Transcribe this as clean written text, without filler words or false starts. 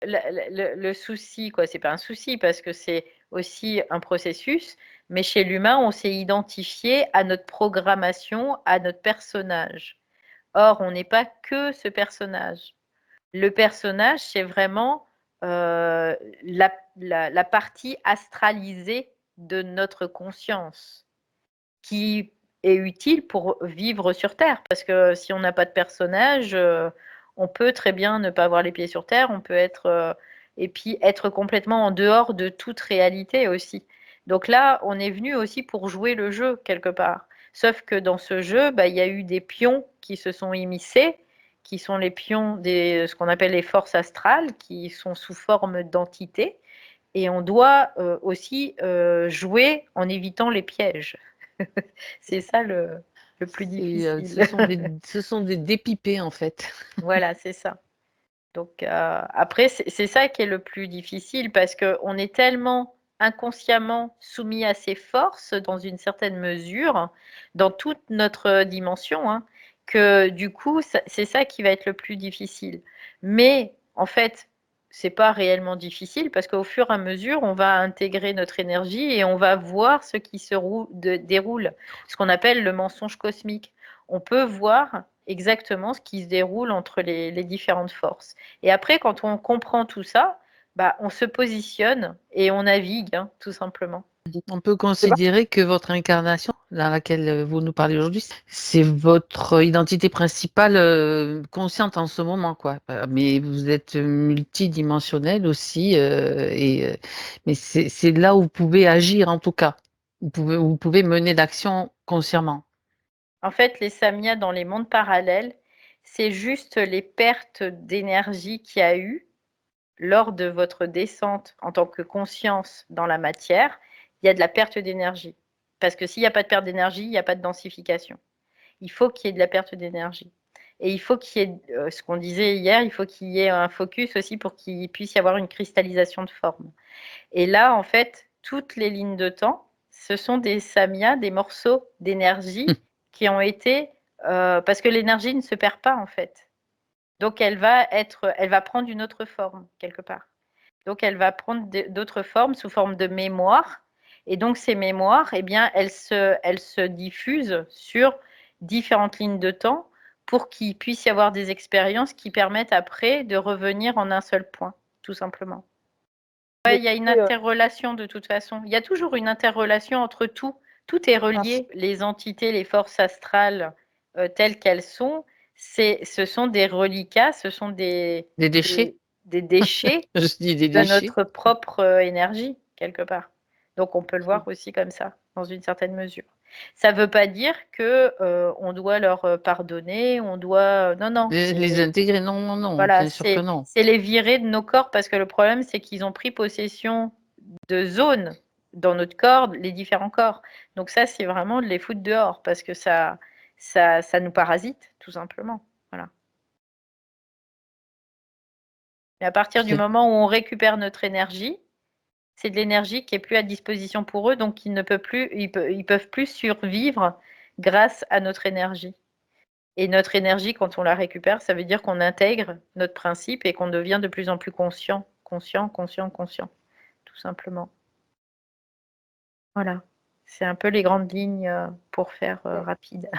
Le souci, quoi, c'est pas un souci parce que c'est aussi un processus, mais chez l'humain, on s'est identifié à notre programmation, à notre personnage. Or, on n'est pas que ce personnage. Le personnage, c'est vraiment la partie astralisée de notre conscience qui est utile pour vivre sur Terre. Parce que si on n'a pas de personnage, on peut très bien ne pas avoir les pieds sur Terre, on peut être et puis être complètement en dehors de toute réalité aussi. Donc là, on est venu aussi pour jouer le jeu quelque part. Sauf que dans ce jeu, bah, il y a eu des pions qui se sont immiscés, qui sont les pions des ce qu'on appelle les forces astrales, qui sont sous forme d'entités. Et on doit aussi jouer en évitant les pièges. C'est ça le plus difficile. Ce sont des dépipés, en fait. Voilà, c'est ça. Donc après, c'est ça qui est le plus difficile parce qu'on est tellement inconsciemment soumis à ces forces dans une certaine mesure, dans toute notre dimension, hein, que du coup, c'est ça qui va être le plus difficile. Mais en fait, c'est pas réellement difficile parce qu'au fur et à mesure, on va intégrer notre énergie et on va voir ce qui se déroule, ce qu'on appelle le mensonge cosmique. On peut voir exactement ce qui se déroule entre les différentes forces. Et après, quand on comprend tout ça, bah, on se positionne et on navigue, hein, tout simplement. On peut considérer que votre incarnation, dans laquelle vous nous parlez aujourd'hui, c'est votre identité principale consciente en ce moment, quoi. Mais vous êtes multidimensionnel aussi, mais c'est là où vous pouvez agir en tout cas. Vous pouvez mener l'action consciemment. En fait, les samyas dans les mondes parallèles, c'est juste les pertes d'énergie qu'il y a eu lors de votre descente en tant que conscience dans la matière. Il y a de la perte d'énergie. Parce que s'il n'y a pas de perte d'énergie, il n'y a pas de densification. Il faut qu'il y ait de la perte d'énergie. Et il faut qu'il y ait, ce qu'on disait hier, il faut qu'il y ait un focus aussi pour qu'il puisse y avoir une cristallisation de forme. Et là, en fait, toutes les lignes de temps, ce sont des samyas, des morceaux d'énergie qui ont été, parce que l'énergie ne se perd pas en fait. Donc elle va prendre une autre forme quelque part. Donc elle va prendre d'autres formes sous forme de mémoire. Et donc ces mémoires, eh bien, elles se diffusent sur différentes lignes de temps pour qu'il puisse y avoir des expériences qui permettent après de revenir en un seul point, tout simplement. Ouais, il y a une interrelation de toute façon. Il y a toujours une interrelation entre tout. Tout est relié. Les entités, les forces astrales telles qu'elles sont, ce sont des reliquats, ce sont Des déchets? des déchets Je dis des de déchets. notre propre énergie, quelque part. Donc on peut le voir aussi comme ça, dans une certaine mesure. Ça ne veut pas dire que on doit leur pardonner, on doit. Non, non, Les c'est intégrer, non, non, non, voilà, bien sûr que non. c'est les virer de nos corps parce que le problème, c'est qu'ils ont pris possession de zones dans notre corps, les différents corps. Donc ça, c'est vraiment de les foutre dehors parce que ça nous parasite, tout simplement. Voilà. Et à partir du C'est moment où on récupère notre énergie, c'est de l'énergie qui est plus à disposition pour eux, donc ils peuvent plus survivre grâce à notre énergie. Et notre énergie, quand on la récupère, ça veut dire qu'on intègre notre principe et qu'on devient de plus en plus conscient, conscient, conscient, conscient, tout simplement. Voilà. C'est un peu les grandes lignes pour faire rapide.